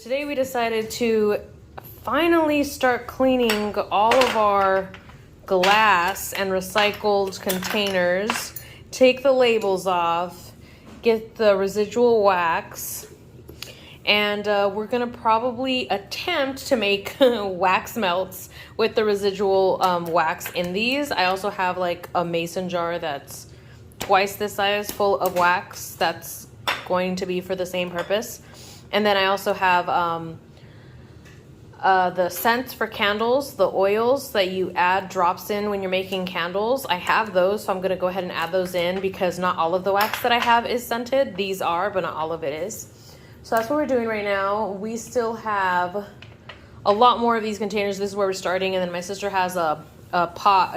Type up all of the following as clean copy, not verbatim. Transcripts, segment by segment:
Today we decided to finally start cleaning all of our glass and recycled containers, take the labels off, get the residual wax, and we're gonna probably attempt to make wax melts with the residual wax in these. I also have like a mason jar that's twice this size full of wax that's going to be for the same purpose. And then I also have the scents for candles, the oils that you add drops in when you're making candles. I have those, so I'm gonna go ahead and add those in because not all of the wax that I have is scented. These are, but not all of it is. So that's what we're doing right now. We still have a lot more of these containers. This is where we're starting, and then my sister has a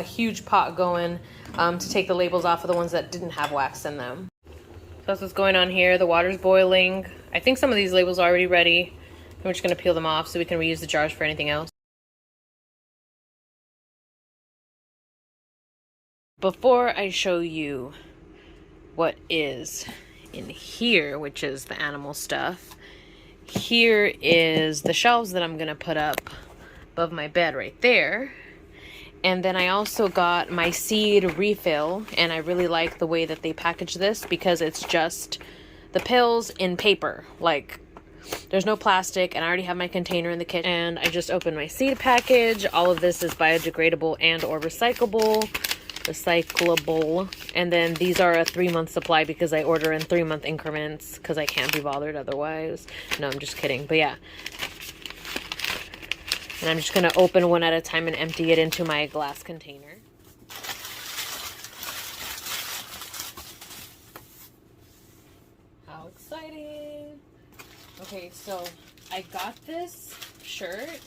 huge pot going to take the labels off of the ones that didn't have wax in them. So that's what's going on here. The water's boiling. I think some of these labels are already ready. And we're just going to peel them off so we can reuse the jars for anything else. Before I show you what is in here, which is the animal stuff, here is the shelves that I'm going to put up above my bed right there. And then I also got my seed refill, and I really like the way that they package this because it's just the pills in paper. Like, there's no plastic, and I already have my container in the kitchen. And I just opened my seed package. All of this is biodegradable and or recyclable. And then these are a 3-month supply because I order in 3-month increments because I can't be bothered otherwise. No, I'm just kidding. But yeah. And I'm just going to open one at a time and empty it into my glass container. How exciting. Okay, so I got this shirt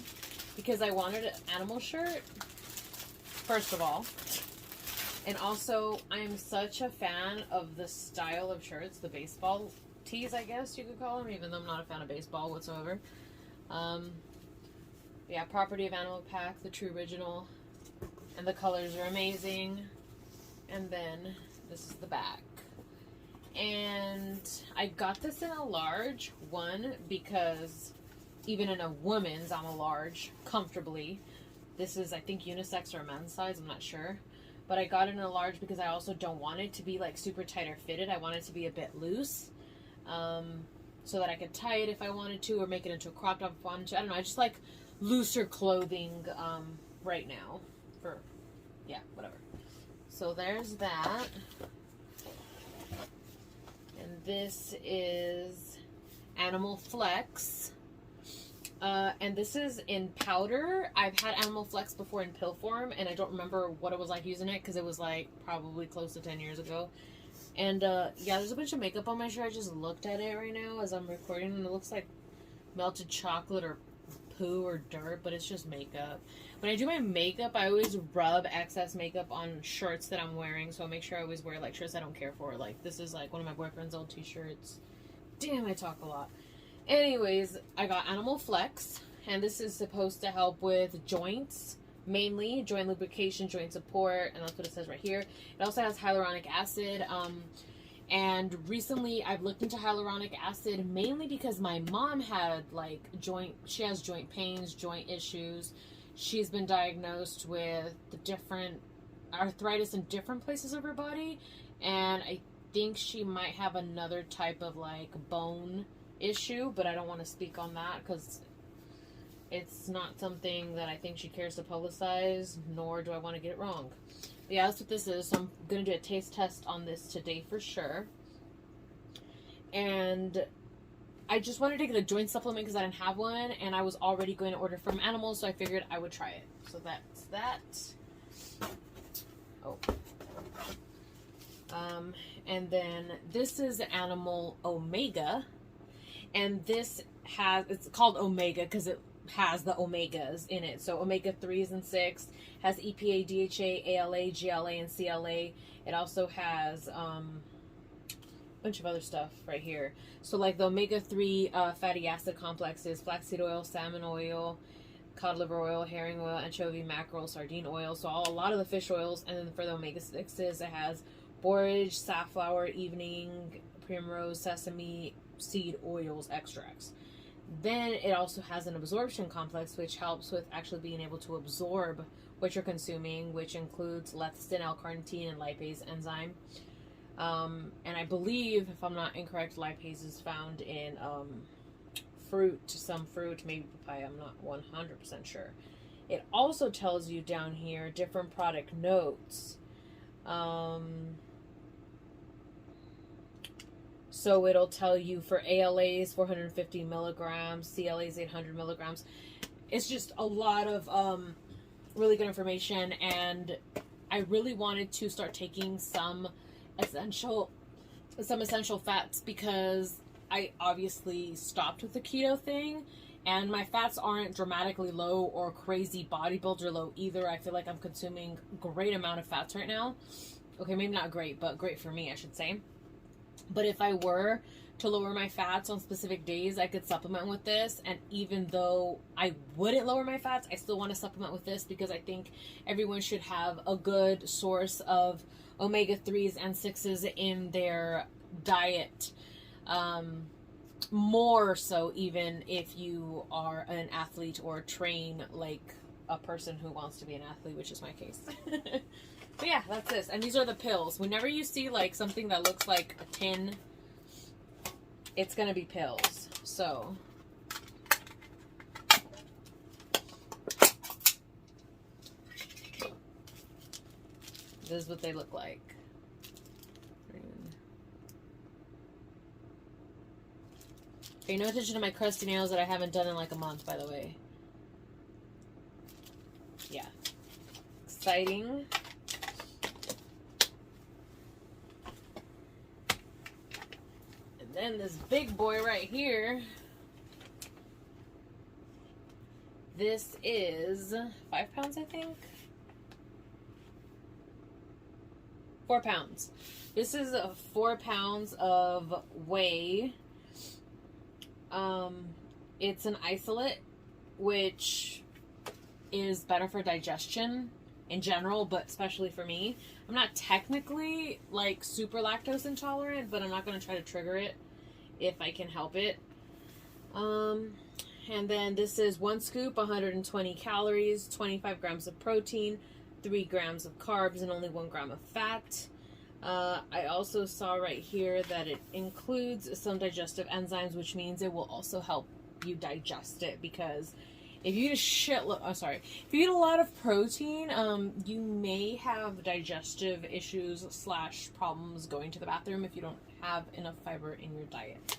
because I wanted an animal shirt, first of all. And also, I am such a fan of the style of shirts, the baseball tees, I guess you could call them, even though I'm not a fan of baseball whatsoever. Yeah, Property of Animal Pack, the true original. And the colors are amazing. And then this is the back. And I got this in a large, one, because even in a woman's, I'm a large, comfortably. This is, I think, unisex or a men's size, I'm not sure. But I got it in a large because I also don't want it to be like super tight or fitted. I want it to be a bit loose. So that I could tie it if I wanted to, or make it into a crop top if I wanted to. I don't know, I just like looser clothing right now for, yeah, whatever. So there's that. And this is Animal Flex. And this is in powder. I've had Animal Flex before in pill form, and I don't remember what it was like using it because it was like probably close to 10 years ago. And yeah, there's a bunch of makeup on my shirt. I just looked at it right now as I'm recording, and it looks like melted chocolate or poo or dirt, but it's just makeup. When I do my makeup, I always rub excess makeup on shirts that I'm wearing, so I make sure I always wear like shirts I don't care for. Like, this is like one of my boyfriend's old t-shirts. Damn, I talk a lot. Anyways, I got Animal Flex, and this is supposed to help with joints, mainly joint lubrication, joint support, and that's what it says right here. It also has hyaluronic acid. And recently I've looked into hyaluronic acid mainly because my mom had like she has joint pains, joint issues. She's been diagnosed with the different arthritis in different places of her body, and I think she might have another type of like bone issue, but I don't want to speak on that because it's not something that I think she cares to publicize, nor do I want to get it wrong. But yeah, that's what this is. So I'm going to do a taste test on this today for sure. And I just wanted to get a joint supplement because I didn't have one, and I was already going to order from Animals, so I figured I would try it. So that's that. Oh. And then this is Animal Omega, and this it's called Omega because it has the omegas in it. So omega 3s and 6 has EPA, DHA, ALA, GLA, and CLA. It also has a bunch of other stuff right here. So like the omega 3 fatty acid complexes: flaxseed oil, salmon oil, cod liver oil, herring oil, anchovy, mackerel, sardine oil. So a lot of the fish oils. And then for the omega 6s, it has borage, safflower, evening, primrose, sesame seed oils extracts. Then it also has an absorption complex, which helps with actually being able to absorb what you're consuming, which includes lecithin, L-carnitine, and lipase enzyme. And I believe, if I'm not incorrect, lipase is found in some fruit, maybe papaya, I'm not 100% sure. It also tells you down here different product notes. So it'll tell you for ALAs 450 milligrams, CLAs 800 milligrams. It's just a lot of really good information, and I really wanted to start taking some essential fats because I obviously stopped with the keto thing, and my fats aren't dramatically low or crazy bodybuilder low either. I feel like I'm consuming a great amount of fats right now. Okay, maybe not great, but great for me, I should say. But if I were to lower my fats on specific days, I could supplement with this. And even though I wouldn't lower my fats, I still want to supplement with this because I think everyone should have a good source of omega-3s and 6s in their diet. More so even if you are an athlete or train like a person who wants to be an athlete, which is my case. But yeah, that's this. And these are the pills. Whenever you see like something that looks like a tin, it's going to be pills. So this is what they look like. Pay no attention to my crusty nails that I haven't done in like a month, by the way. Yeah. Exciting. And then this big boy right here. This is 5 pounds, I think. 4 pounds. This is 4 pounds of whey. It's an isolate, which is better for digestion in general, but especially for me. I'm not technically like super lactose intolerant, but I'm not going to try to trigger it if I can help it. And then this is 1 scoop, 120 calories, 25 grams of protein, 3 grams of carbs, and only 1 gram of fat. I also saw right here that it includes some digestive enzymes, which means it will also help you digest it, because if you eat if you eat a lot of protein, you may have digestive issues / problems going to the bathroom if you don't have enough fiber in your diet.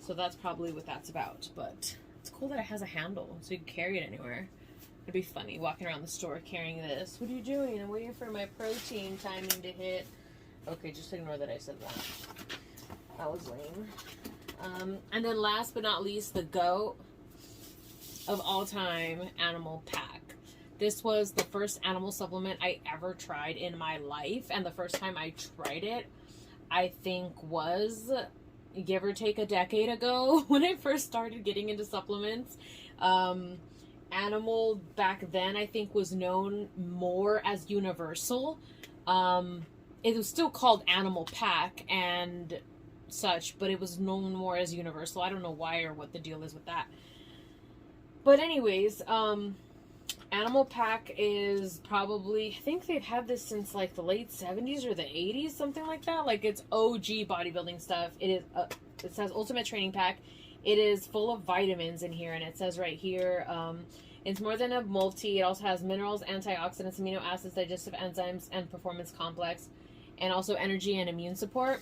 So that's probably what that's about. But it's cool that it has a handle so you can carry it anywhere. It'd be funny walking around the store carrying this. What are you doing? I'm waiting for my protein timing to hit. Okay, just ignore that I said that. That was lame. And then last but not least, the GOAT of all time, Animal Pack. This was the first animal supplement I ever tried in my life. And the first time I tried it, I think was, give or take, a decade ago when I first started getting into supplements. Animal back then, I think, was known more as Universal. It was still called Animal Pack and such, but it was known more as Universal. I don't know why or what the deal is with that. But anyways, Animal Pack is probably, I think they've had this since like the late 70s or the 80s, something like that. Like, it's OG bodybuilding stuff. It is, it says Ultimate Training Pack. It is full of vitamins in here, and it says right here, it's more than a multi. It also has minerals, antioxidants, amino acids, digestive enzymes, and performance complex, and also energy and immune support.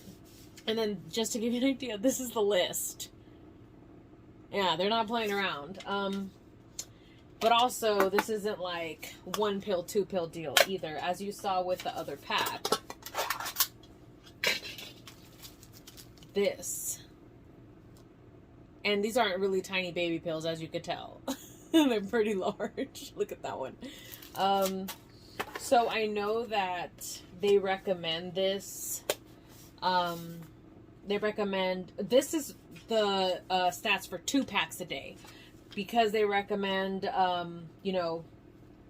And then, just to give you an idea, this is the list. Yeah, they're not playing around. But also, this isn't like 1 pill, 2 pill deal either, as you saw with the other pack. This. And these aren't really tiny baby pills, as you could tell. They're pretty large. Look at that one. So I know that they recommend this. They recommend, this is the stats for 2 packs a day, because they recommend, you know,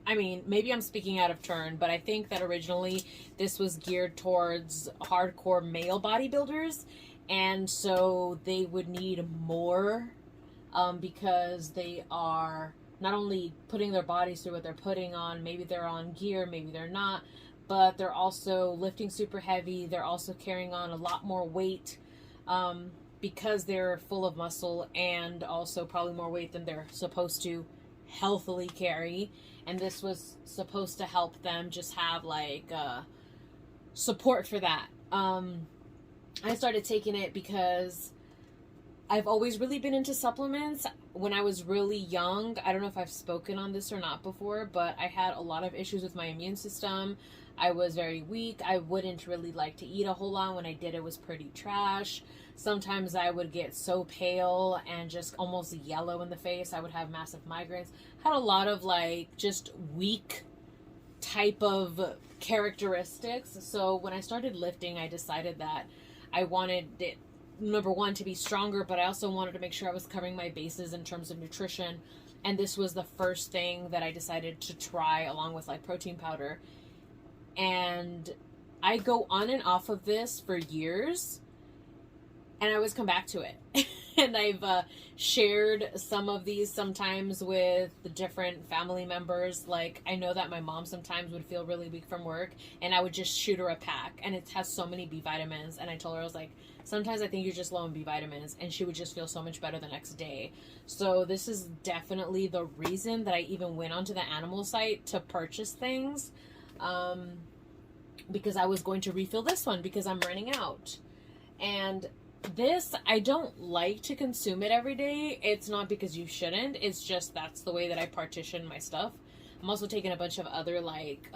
I mean, maybe I'm speaking out of turn, but I think that originally this was geared towards hardcore male bodybuilders, and so they would need more because they are not only putting their bodies through what they're putting on, maybe they're on gear, maybe they're not, but they're also lifting super heavy. They're also carrying on a lot more weight because they're full of muscle, and also probably more weight than they're supposed to healthily carry. And this was supposed to help them just have like support for that. I started taking it because I've always really been into supplements. When I was really young, I don't know if I've spoken on this or not before, but I had a lot of issues with my immune system. I was very weak. I wouldn't really like to eat a whole lot. When I did, it was pretty trash. Sometimes I would get so pale and just almost yellow in the face. I would have massive migraines. Had a lot of like just weak type of characteristics. So when I started lifting, I decided that I wanted it, number one, to be stronger, but I also wanted to make sure I was covering my bases in terms of nutrition. And this was the first thing that I decided to try, along with like protein powder. And I go on and off of this for years, and I always come back to it. And I've shared some of these sometimes with the different family members. Like, I know that my mom sometimes would feel really weak from work, and I would just shoot her a pack, and it has so many B vitamins. And I told her, I was like, sometimes I think you're just low in B vitamins, and she would just feel so much better the next day. So this is definitely the reason that I even went onto the animal site to purchase things. Because I was going to refill this one because I'm running out. And this, I don't like to consume it every day. It's not because you shouldn't. It's just that's the way that I partition my stuff. I'm also taking a bunch of other like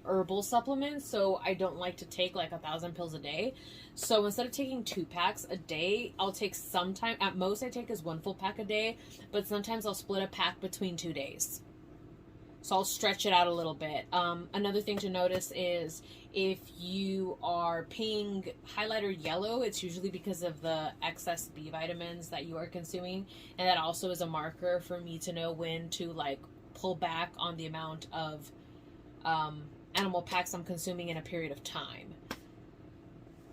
herbal supplements, so I don't like to take like 1,000 pills a day. So instead of taking 2 packs a day, I'll take sometime, at most I take is 1 full pack a day, but sometimes I'll split a pack between 2 days. So I'll stretch it out a little bit. Another thing to notice is if you are pink, highlighter yellow, it's usually because of the excess B vitamins that you are consuming. And that also is a marker for me to know when to like pull back on the amount of animal packs I'm consuming in a period of time.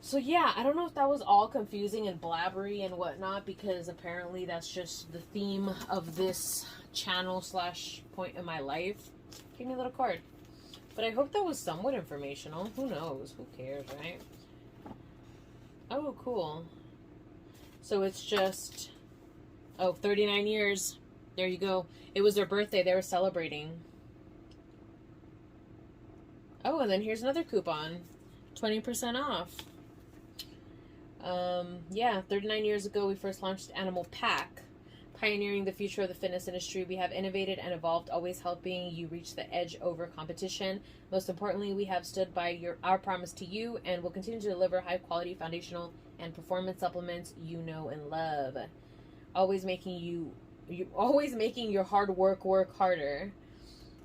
So yeah, I don't know if that was all confusing and blabbery and whatnot, because apparently that's just the theme of this channel / point in my life. Give me a little card. But I hope that was somewhat informational. Who knows? Who cares, right? Oh, cool. So it's just, 39 years. There you go. It was their birthday. They were celebrating. Oh, and then here's another coupon. 20% off. Yeah, 39 years ago, we first launched Animal Pack. Pioneering the future of the fitness industry, we have innovated and evolved, always helping you reach the edge over competition. Most importantly, we have stood by our promise to you, and will continue to deliver high-quality foundational and performance supplements you know and love. Always making your hard work harder.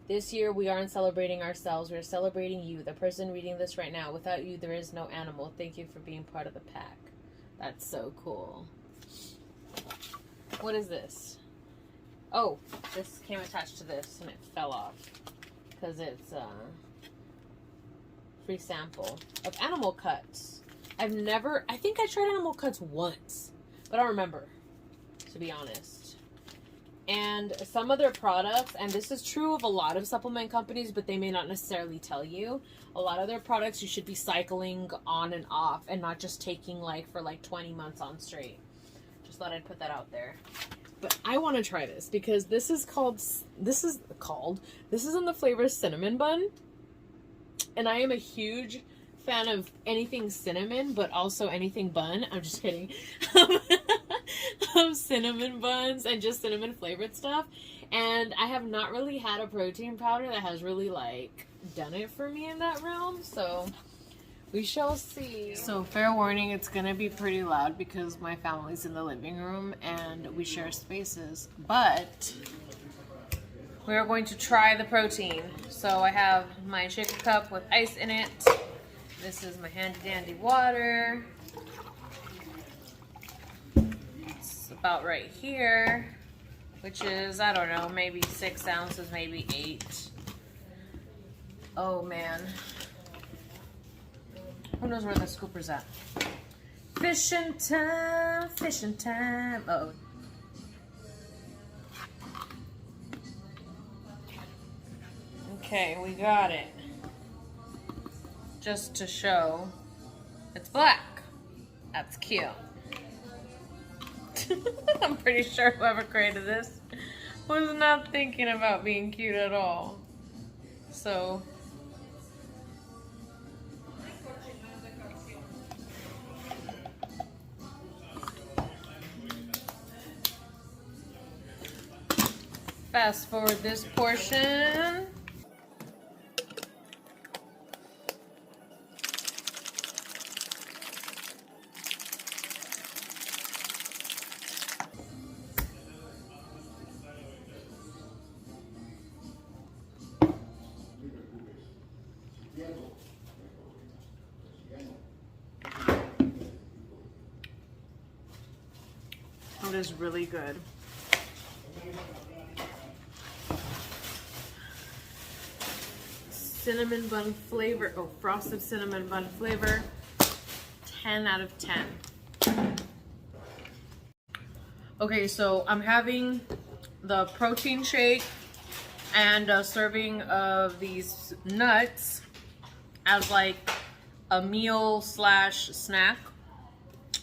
This year, we aren't celebrating ourselves. We're celebrating you, the person reading this right now. Without you, there is no animal. Thank you for being part of the pack. That's so cool. What is this? Oh, this came attached to this and it fell off because it's a free sample of animal cuts. I think I tried animal cuts once, but I don't remember, to be honest. And some of their products, and this is true of a lot of supplement companies, but they may not necessarily tell you, a lot of their products you should be cycling on and off and not just taking for 20 months on straight. Just thought I'd put that out there. But I want to try this because this is in the flavor cinnamon bun. And I am a huge fan of anything cinnamon, but also anything bun. I'm just kidding. Of cinnamon buns and just cinnamon flavored stuff. And I have not really had a protein powder that has really done it for me in that realm. So we shall see. So fair warning, it's gonna be pretty loud because my family's in the living room and we share spaces. But we are going to try the protein. So I have my shaker cup with ice in it. This is my handy dandy water. It's about right here, which is, I don't know, maybe 6 ounces, maybe 8. Oh man. Who knows where the scooper's at? Fishing time, fishing time. Uh-oh. Okay, we got it. Just to show it's black. That's cute. I'm pretty sure whoever created this was not thinking about being cute at all. So fast forward this portion. It is really good. Cinnamon bun flavor, oh, frosted cinnamon bun flavor, 10 out of 10. Okay, so I'm having the protein shake and a serving of these nuts as like a meal slash snack.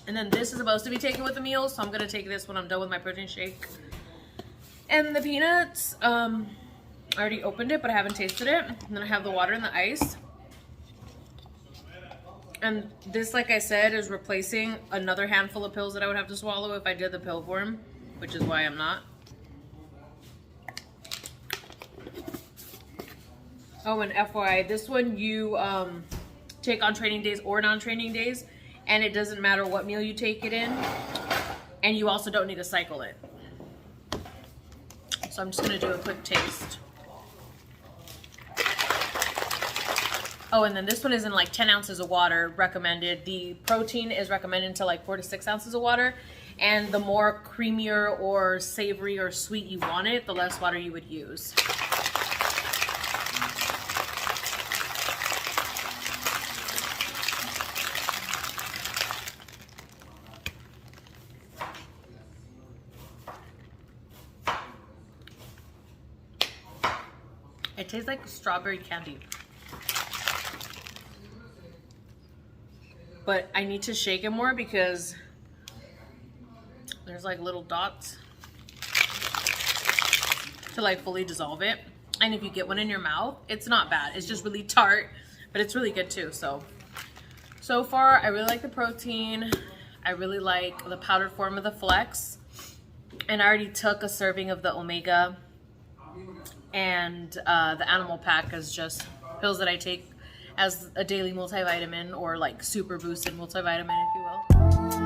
And then this is supposed to be taken with a meal, so I'm gonna take this when I'm done with my protein shake. And the peanuts, I already opened it, but I haven't tasted it. And then I have the water and the ice. And this, like I said, is replacing another handful of pills that I would have to swallow if I did the pill form, which is why I'm not. Oh, and FYI, this one you take on training days or non-training days, and it doesn't matter what meal you take it in, and you also don't need to cycle it. So I'm just gonna do a quick taste. Oh, and then this one is in like 10 ounces of water recommended. The protein is recommended to like 4 to 6 ounces of water, and the more creamier or savory or sweet you want it, the less water you would use. It tastes like strawberry candy. But I need to shake it more because there's like little dots to like fully dissolve it. And if you get one in your mouth, it's not bad. It's just really tart, but it's really good too. So far, I really like the protein. I really like the powdered form of the Flex. And I already took a serving of the Omega. And the Animal Pack is just pills that I take as a daily multivitamin, or like super boosted multivitamin, if you will.